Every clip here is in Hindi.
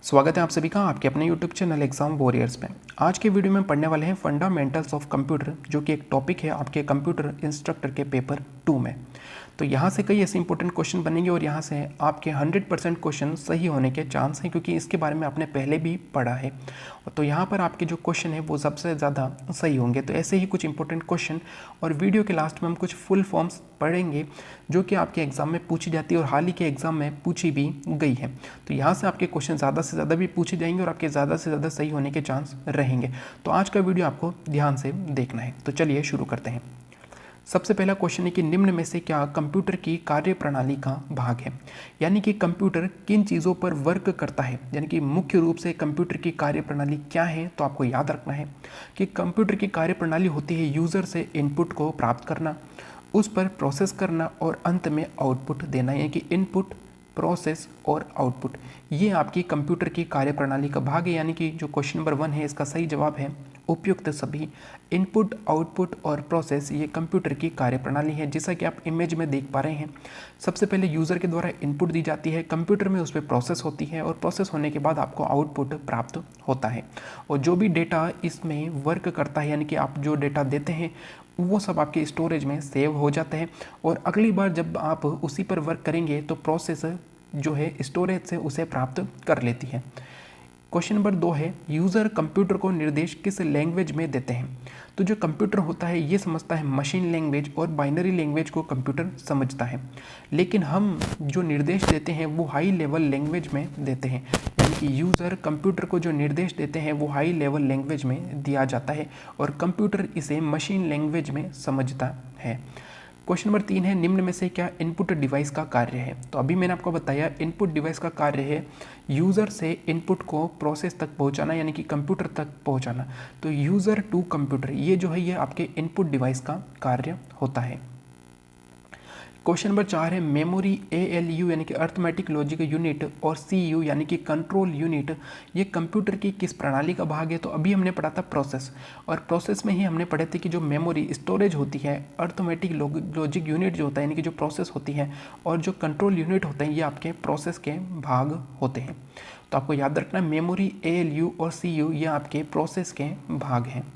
स्वागत है आप सभी का आपके अपने YouTube चैनल एग्जाम वॉरियर्स में। आज के वीडियो में पढ़ने वाले हैं फंडामेंटल्स ऑफ कंप्यूटर, जो कि एक टॉपिक है आपके कंप्यूटर इंस्ट्रक्टर के पेपर 2 में। तो यहाँ से कई ऐसे इंपॉर्टेंट क्वेश्चन बनेंगे और यहाँ से आपके 100% क्वेश्चन सही होने के चांस हैं, क्योंकि इसके बारे में आपने पहले भी पढ़ा है। तो यहाँ पर आपके जो क्वेश्चन है वो सबसे ज़्यादा सही होंगे। तो ऐसे ही कुछ इंपॉर्टेंट क्वेश्चन और वीडियो के लास्ट में हम कुछ फुल फॉर्म्स पढ़ेंगे जो कि आपके एग्जाम में पूछी जाती है और हाल ही के एग्जाम में पूछी भी गई है। तो यहाँ से आपके क्वेश्चन ज़्यादा से ज़्यादा भी पूछे जाएंगे और आपके ज़्यादा से ज़्यादा सही होने के चांस रहेंगे। तो आज का वीडियो आपको ध्यान से देखना है। तो चलिए शुरू करते हैं। सबसे पहला क्वेश्चन है कि निम्न में से क्या कंप्यूटर की कार्यप्रणाली का भाग है, यानी कि कंप्यूटर किन चीज़ों पर वर्क करता है, यानी कि मुख्य रूप से कंप्यूटर की कार्यप्रणाली क्या है। तो आपको याद रखना है कि कंप्यूटर की कार्यप्रणाली होती है यूज़र से इनपुट को प्राप्त करना, उस पर प्रोसेस करना और अंत में आउटपुट देना, यानी कि इनपुट, प्रोसेस और आउटपुट। ये आपकी कंप्यूटर की कार्यप्रणाली का भाग है। यानी कि जो क्वेश्चन नंबर 1 है इसका सही जवाब है उपयुक्त सभी। इनपुट, आउटपुट और प्रोसेस ये कंप्यूटर की कार्यप्रणाली है। जैसा कि आप इमेज में देख पा रहे हैं, सबसे पहले यूज़र के द्वारा इनपुट दी जाती है, कंप्यूटर में उस पर प्रोसेस होती है और प्रोसेस होने के बाद आपको आउटपुट प्राप्त होता है। और जो भी डेटा इसमें वर्क करता है, यानी कि आप जो डेटा देते हैं वो सब आपके स्टोरेज में सेव हो जाता है और अगली बार जब आप उसी पर वर्क करेंगे तो प्रोसेस जो है स्टोरेज से उसे प्राप्त कर लेती है। क्वेश्चन नंबर 2 है, यूज़र कंप्यूटर को निर्देश किस लैंग्वेज में देते हैं। तो जो कंप्यूटर होता है ये समझता है मशीन लैंग्वेज और बाइनरी लैंग्वेज को कंप्यूटर समझता है, लेकिन हम जो निर्देश देते हैं वो हाई लेवल लैंग्वेज में देते हैं। यानी कि यूज़र कंप्यूटर को जो निर्देश देते हैं वो हाई लेवल लैंग्वेज में दिया जाता है और कंप्यूटर इसे मशीन लैंग्वेज में समझता है। क्वेश्चन नंबर 3 है, निम्न में से क्या इनपुट डिवाइस का कार्य है। तो अभी मैंने आपको बताया इनपुट डिवाइस का कार्य है यूज़र से इनपुट को प्रोसेस तक पहुंचाना, यानी कि कंप्यूटर तक पहुंचाना। तो यूज़र टू कंप्यूटर ये जो है ये आपके इनपुट डिवाइस का कार्य होता है। क्वेश्चन नंबर 4 है, मेमोरी, ALU यानी कि अर्थमेटिक लॉजिक यूनिट और CPU यानी कि कंट्रोल यूनिट ये कंप्यूटर की किस प्रणाली का भाग है। तो अभी हमने पढ़ा था प्रोसेस, और प्रोसेस में ही हमने पढ़े थे कि जो मेमोरी स्टोरेज होती है, अर्थमेटिक लॉजिक यूनिट जो होता है यानी कि जो प्रोसेस होती है, और जो कंट्रोल यूनिट होते हैं ये आपके प्रोसेस के भाग होते हैं। तो आपको याद रखना मेमोरी, ALU और CPU ये आपके प्रोसेस के भाग हैं।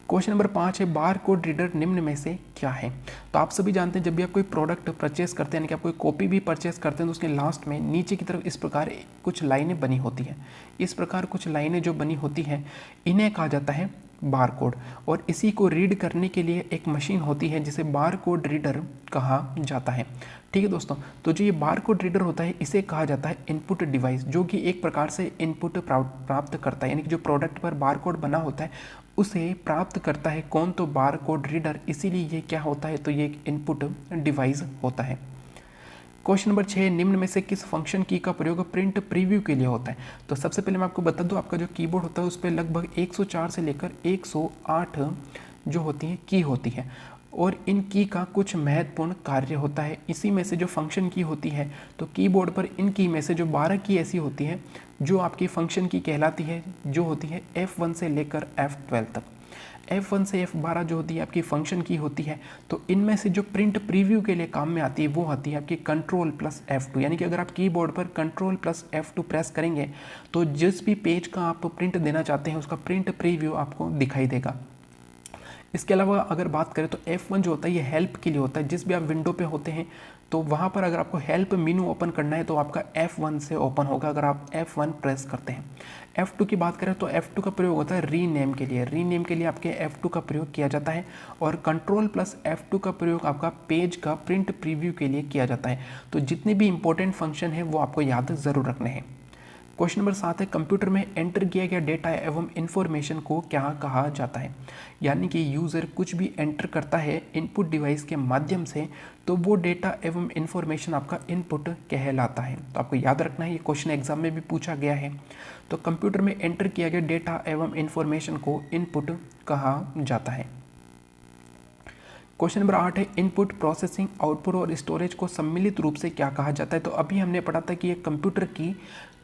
क्वेश्चन नंबर 5 है, बार कोड रीडर निम्न में से क्या है। तो आप सभी जानते हैं जब भी आप कोई प्रोडक्ट परचेस करते हैं, यानी कि आप कोई कॉपी भी परचेस करते हैं, तो उसके लास्ट में नीचे की तरफ इस प्रकार कुछ लाइनें बनी होती हैं। इस प्रकार कुछ लाइनें जो बनी होती हैं इन्हें कहा जाता है बार कोड, और इसी को रीड करने के लिए एक मशीन होती है जिसे बार कोड रीडर कहा जाता है। ठीक है दोस्तों, तो जो ये बार कोड रीडर होता है इसे कहा जाता है इनपुट डिवाइस, जो कि एक प्रकार से इनपुट प्राप्त करता है, यानी कि जो प्रोडक्ट पर बार कोड बना होता है उसे प्राप्त करता है कौन, तो बार कोड रीडर। इसीलिए ये क्या होता है, तो ये एक इनपुट डिवाइस होता है। क्वेश्चन नंबर 6, निम्न में से किस फंक्शन की का प्रयोग प्रिंट प्रीव्यू के लिए होता है। तो सबसे पहले मैं आपको बता दूं, आपका जो कीबोर्ड होता है उस पर लगभग 104 से लेकर 108 जो होती है की होती है, और इन की का कुछ महत्वपूर्ण कार्य होता है। इसी में से जो फंक्शन की होती है, तो कीबोर्ड पर इन की में से जो 12 की ऐसी होती है जो आपकी फंक्शन की कहलाती है, जो होती है F1 से लेकर F12 तक। F1 से F12 जो होती है आपकी फंक्शन की होती है। तो इनमें से जो प्रिंट प्रीव्यू के लिए काम में आती है वो आती है आपकी कंट्रोल प्लस F2, यानी कि अगर आप कीबोर्ड पर कंट्रोल प्लस F2 प्रेस करेंगे तो जिस भी पेज का आप प्रिंट देना चाहते हैं उसका प्रिंट प्रीव्यू आपको दिखाई देगा। इसके अलावा अगर बात करें तो F1 जो होता है ये हेल्प के लिए होता है। जिस भी आप विंडो पे होते हैं तो वहाँ पर अगर आपको हेल्प मेनू ओपन करना है तो आपका F1 से ओपन होगा अगर आप F1 प्रेस करते हैं। F2 की बात करें तो F2 का प्रयोग होता है रीनेम के लिए। रीनेम के लिए आपके F2 का प्रयोग किया जाता है, और कंट्रोल प्लस F2 का प्रयोग आपका पेज का प्रिंट प्रीव्यू के लिए किया जाता है। तो जितने भी इंपॉर्टेंट फंक्शन है वो आपको याद ज़रूर रखने हैं। क्वेश्चन नंबर 7 है, कंप्यूटर में एंटर किया गया डेटा एवं इन्फॉर्मेशन को क्या कहा जाता है। यानी कि यूज़र कुछ भी एंटर करता है इनपुट डिवाइस के माध्यम से तो वो डेटा एवं इन्फॉर्मेशन आपका इनपुट कहलाता है। तो आपको याद रखना है, ये क्वेश्चन एग्जाम में भी पूछा गया है। तो कंप्यूटर में एंटर किया गया डेटा एवं इन्फॉर्मेशन को इनपुट कहा जाता है। क्वेश्चन नंबर 8 है, इनपुट, प्रोसेसिंग, आउटपुट और स्टोरेज को सम्मिलित रूप से क्या कहा जाता है। तो अभी हमने पढ़ा था कि ये कंप्यूटर की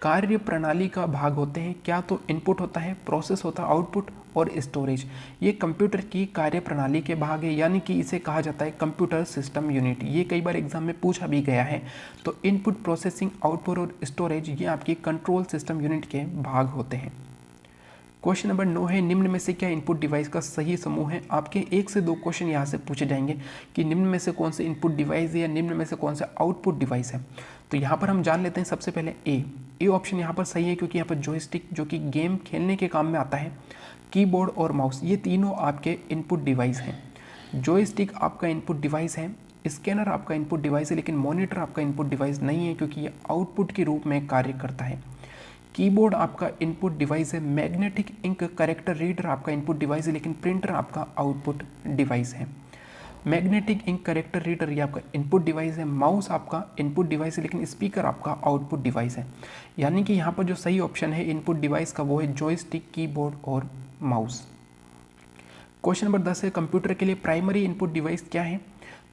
कार्य प्रणाली का भाग होते हैं। क्या तो इनपुट होता है, प्रोसेस होता है, आउटपुट और स्टोरेज ये कंप्यूटर की कार्यप्रणाली के भाग है, यानी कि इसे कहा जाता है कंप्यूटर सिस्टम यूनिट। ये कई बार एग्जाम में पूछा भी गया है। तो इनपुट, प्रोसेसिंग, आउटपुट और स्टोरेज ये आपकी कंट्रोल सिस्टम यूनिट के भाग होते हैं। क्वेश्चन नंबर 9 है, निम्न में से क्या इनपुट डिवाइस का सही समूह है। आपके 1 से 2 क्वेश्चन यहाँ से पूछे जाएंगे कि निम्न में से कौन से इनपुट डिवाइस है या निम्न में से कौन सा आउटपुट डिवाइस है। तो यहाँ पर हम जान लेते हैं सबसे पहले ए ऑप्शन यहाँ पर सही है, क्योंकि यहाँ पर जॉयस्टिक जो कि गेम खेलने के काम में आता है, कीबोर्ड और माउस ये तीनों आपके इनपुट डिवाइस हैं। जॉयस्टिक आपका इनपुट डिवाइस है, स्कैनर आपका इनपुट डिवाइस है, लेकिन मॉनिटर आपका इनपुट डिवाइस नहीं है क्योंकि ये आउटपुट के रूप में कार्य करता है। कीबोर्ड आपका इनपुट डिवाइस है, मैग्नेटिक इंक करेक्टर रीडर आपका इनपुट डिवाइस है, लेकिन प्रिंटर आपका आउटपुट डिवाइस है। मैग्नेटिक इंक करेक्टर रीडर ये आपका इनपुट डिवाइस है, माउस आपका इनपुट डिवाइस है, लेकिन स्पीकर आपका आउटपुट डिवाइस है। यानी कि यहाँ पर जो सही ऑप्शन है इनपुट डिवाइस का वो है जॉयस्टिक, कीबोर्ड और माउस। क्वेश्चन नंबर 10 है, कंप्यूटर के लिए प्राइमरी इनपुट डिवाइस क्या है।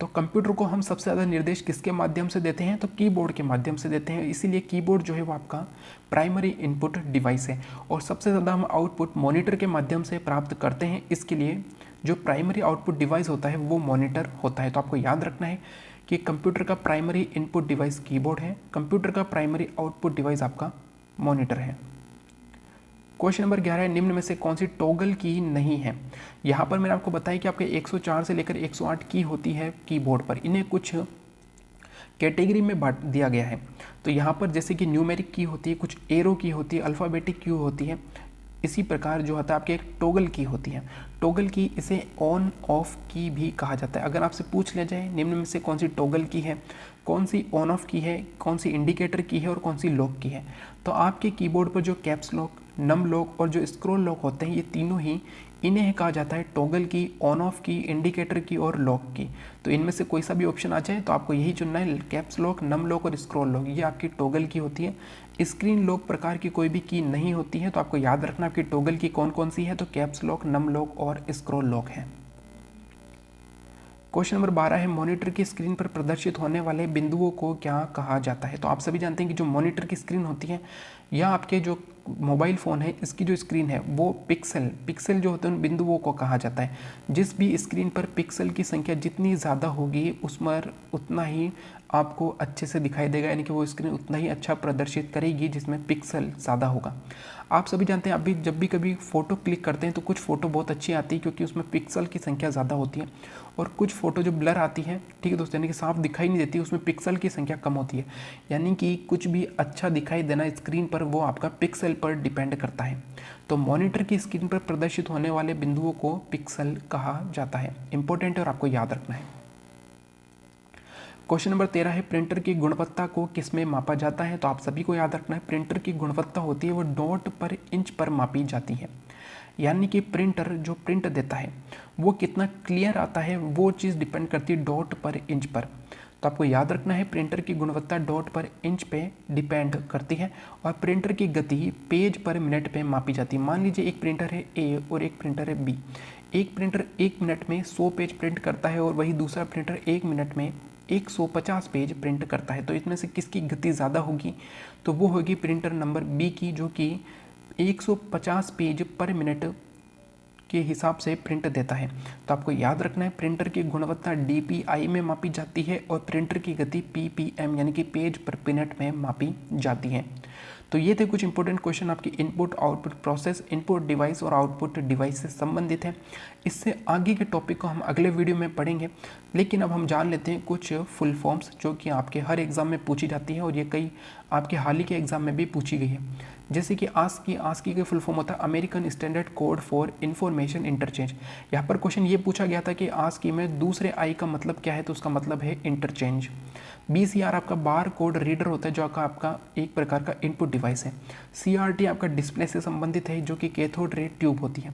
तो कंप्यूटर को हम सबसे ज़्यादा निर्देश किसके माध्यम से देते हैं, तो कीबोर्ड के माध्यम से देते हैं, इसीलिए कीबोर्ड जो है वो आपका प्राइमरी इनपुट डिवाइस है। और सबसे ज़्यादा हम आउटपुट मॉनिटर के माध्यम से प्राप्त करते हैं, इसके लिए जो प्राइमरी आउटपुट डिवाइस होता है वो मॉनिटर होता है। तो आपको याद रखना है कि कंप्यूटर का प्राइमरी इनपुट डिवाइस कीबोर्ड है, कंप्यूटर का प्राइमरी आउटपुट डिवाइस आपका मॉनिटर है। क्वेश्चन नंबर 11 है, निम्न में से कौन सी टॉगल की नहीं है। यहाँ पर मैंने आपको बताया कि आपके 104 से लेकर 108 की होती है कीबोर्ड पर, इन्हें कुछ कैटेगरी में बांट दिया गया है। तो यहाँ पर जैसे कि न्यूमेरिक की होती है, कुछ एरो की होती है, अल्फ़ाबेटिक की होती है, इसी प्रकार जो होता है आपके एक टॉगल की होती है। टॉगल की इसे ऑन ऑफ की भी कहा जाता है। अगर आपसे पूछ लिया जाए निम्न में से कौन सी टॉगल की है, कौन सी ऑन ऑफ की है, कौन सी इंडिकेटर की है और कौन सी लॉक की है, तो आपके कीबोर्ड पर जो कैप्स लॉक, नम लॉक और जो स्क्रॉल लॉक होते हैं ये तीनों ही इन्हें कहा जाता है टॉगल की, ऑन ऑफ की, इंडिकेटर की और लॉक की। तो इनमें से कोई सा भी ऑप्शन आ जाए तो आपको यही चुनना है, कैप्स लॉक, नम लॉक और स्क्रॉल लॉक, ये आपकी टॉगल की होती है। स्क्रीन लॉक प्रकार की कोई भी की नहीं होती है। तो आपको याद रखना आपकी टॉगल की कौन कौन सी है, तो कैप्स लॉक, नम लॉक और स्क्रॉल लॉक है। क्वेश्चन नंबर 12 है, मॉनिटर की स्क्रीन पर प्रदर्शित होने वाले बिंदुओं को क्या कहा जाता है। तो आप सभी जानते हैं कि जो मॉनिटर की स्क्रीन होती है या आपके जो मोबाइल फ़ोन है इसकी जो स्क्रीन है वो पिक्सल जो होते हैं उन बिंदुओं को कहा जाता है। जिस भी स्क्रीन पर पिक्सल की संख्या जितनी ज़्यादा होगी उस पर उतना ही आपको अच्छे से दिखाई देगा, यानी कि वो स्क्रीन उतना ही अच्छा प्रदर्शित करेगी जिसमें पिक्सल ज़्यादा होगा। आप सभी जानते हैं अभी जब भी कभी फ़ोटो क्लिक करते हैं तो कुछ फ़ोटो बहुत अच्छी आती है क्योंकि उसमें पिक्सल की संख्या ज़्यादा होती है, और कुछ फ़ोटो जो ब्लर आती है, ठीक है दोस्तों, यानी कि साफ दिखाई नहीं देती, उसमें पिक्सल की संख्या कम होती है। यानी कि कुछ भी अच्छा दिखाई देना स्क्रीन पर वो आपका पिक्सल पर डिपेंड करता है। तो मॉनिटर की स्क्रीन पर प्रदर्शित होने वाले बिंदुओं को पिक्सल कहा जाता है। इंपॉर्टेंट है और आपको याद रखना है। क्वेश्चन नंबर 13 है, प्रिंटर की गुणवत्ता को किस में मापा जाता है। तो आप सभी को याद रखना है प्रिंटर की गुणवत्ता होती है वो डॉट पर इंच पर मापी जाती है। यानी कि प्रिंटर जो प्रिंट देता है वो कितना क्लियर आता है वो चीज़ डिपेंड करती है डॉट पर इंच पर। तो आपको याद रखना है प्रिंटर की गुणवत्ता डॉट पर इंच पे डिपेंड करती है, और प्रिंटर की गति पेज पर मिनट पे मापी जाती है। मान लीजिए एक प्रिंटर है ए और एक प्रिंटर है बी। एक प्रिंटर 1 मिनट में 100 पेज प्रिंट करता है और वही दूसरा प्रिंटर 1 मिनट में 150 पेज प्रिंट करता है। तो इसमें से किसकी गति ज़्यादा होगी, तो वो होगी प्रिंटर नंबर बी की, जो कि 150 पेज पर मिनट के हिसाब से प्रिंट देता है। तो आपको याद रखना है प्रिंटर की गुणवत्ता DPI में मापी जाती है और प्रिंटर की गति PPM यानी कि पेज पर मिनट में मापी जाती है। तो ये थे कुछ इंपॉर्टेंट क्वेश्चन आपकी input output process, input device और आउटपुट डिवाइस से संबंधित है। इससे आगे के टॉपिक को हम अगले वीडियो में पढ़ेंगे, लेकिन अब हम जान लेते हैं कुछ फुल फॉर्म्स जो कि आपके हर एग्ज़ाम में पूछी जाती है और ये कई आपके हाल ही के एग्ज़ाम में भी पूछी गई है। जैसे कि आस्की का फुल फॉर्म होता है American standard code for information interchange. यहाँ पर क्वेश्चन ये पूछा गया था कि आस्की में दूसरे आई का मतलब क्या है, तो उसका मतलब है इंटरचेंज। BCR आपका बार कोड रीडर होता है जो आपका एक प्रकार का इनपुट डिवाइस है। CRT आपका डिस्प्ले से संबंधित है जो कि कैथोड रे ट्यूब होती है।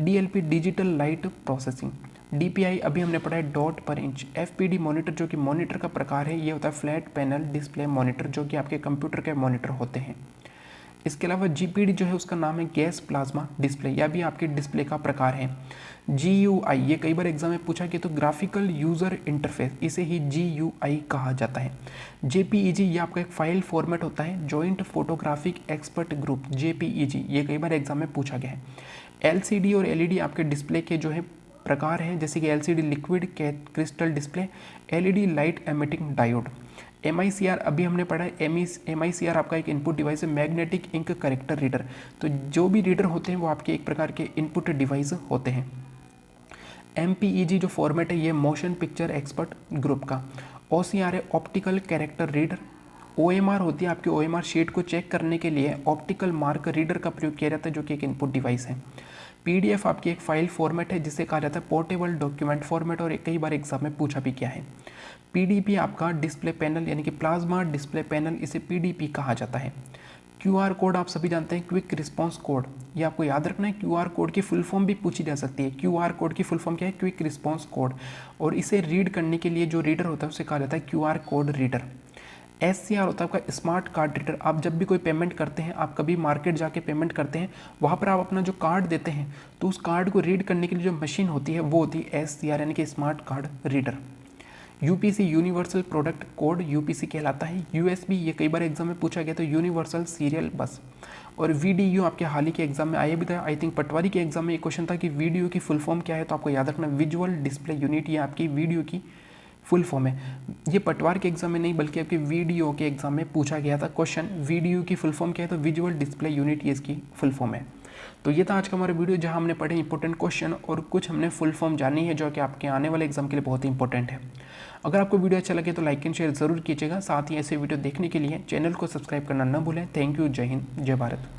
DLP digital light processing. DPI अभी हमने पढ़ा है डॉट पर इंच। FPD मॉनिटर जो कि मॉनिटर का प्रकार है, ये होता है फ्लैट पैनल डिस्प्ले मॉनिटर जो कि आपके कंप्यूटर के मॉनिटर होते हैं। इसके अलावा GPD जो है उसका नाम है गैस प्लाज्मा डिस्प्ले, यह भी आपके डिस्प्ले का प्रकार है। GUI ये कई बार एग्जाम में पूछा गया, तो ग्राफिकल यूज़र इंटरफेस, इसे ही GUI कहा जाता है। JPEG ये आपका एक फाइल फॉर्मेट होता है, joint photographic expert group JPEG, ये कई बार एग्जाम में पूछा गया है। LCD और LED आपके डिस्प्ले के जो है प्रकार हैं, जैसे कि LCD liquid crystal display, LED light emitting diode. MICR अभी हमने पढ़ा है, MICR आपका एक इनपुट डिवाइस है, मैग्नेटिक इंक करेक्टर रीडर। तो जो भी रीडर होते हैं वो आपके एक प्रकार के इनपुट डिवाइस होते हैं। MPEG जो फॉर्मेट है ये मोशन पिक्चर एक्सपर्ट ग्रुप का। OCR है ऑप्टिकल कैरेक्टर रीडर। OMR होती है आपकी OMR शीट को चेक करने के लिए ऑप्टिकल मार्क रीडर का प्रयोग किया जाता है, जो कि एक इनपुट डिवाइस है। PDF आपकी एक फाइल फॉर्मेट है जिसे कहा जाता है पोर्टेबल डॉक्यूमेंट फॉर्मेट, और कई बार एग्जाम में पूछा भी गया है। PDP आपका डिस्प्ले पैनल यानी कि प्लाज्मा डिस्प्ले पैनल, इसे PDP कहा जाता है। QR कोड आप सभी जानते हैं, क्विक रिस्पॉन्स कोड, ये आपको याद रखना है। QR कोड की फुल फॉर्म भी पूछी जा सकती है। QR कोड की फुल फॉर्म क्या है? Quick response code. और इसे रीड करने के लिए जो रीडर होता है उसे कहा जाता है QR कोड रीडर। SCR होता है आपका स्मार्ट कार्ड रीडर। आप जब भी कोई पेमेंट करते हैं, आप कभी मार्केट जाके पेमेंट करते हैं, वहाँ पर आप अपना जो कार्ड देते हैं, तो उस कार्ड को रीड करने के लिए जो मशीन होती है वो होती है SCR यानी कि smart card reader. UPC universal product code UPC कहलाता है। USB ये कई बार एग्जाम में पूछा गया, तो यूनिवर्सल सीरियल बस। और VDU आपके हाल ही के एग्जाम में आया भी था, आई थिंक पटवारी के एग्जाम में एक क्वेश्चन था कि वीडियो की फुल फॉर्म क्या है, तो आपको याद रखना विजुअल डिस्प्ले यूनिट, ये आपकी वीडियो की फुल फॉर्म है। ये पटवार के एग्जाम में नहीं बल्कि आपके वीडियो के एग्जाम में पूछा गया था क्वेश्चन, वीडियो की फुल फॉर्म क्या है, तो विजुअल डिस्प्ले यूनिट ये इसकी फुल फॉर्म है। तो ये था आज का हमारा वीडियो, जहां हमने पढ़े इंपॉर्टेंट क्वेश्चन और कुछ हमने फुल फॉर्म जानी है जो कि आपके आने वाले एग्जाम के लिए बहुत ही इंपॉर्टेंट है। अगर आपको वीडियो अच्छा लगे तो लाइक एंड शेयर जरूर कीजिएगा। साथ ही ऐसे वीडियो देखने के लिए चैनल को सब्सक्राइब करना न भूलें। Thank you. जय हिंद, जय भारत।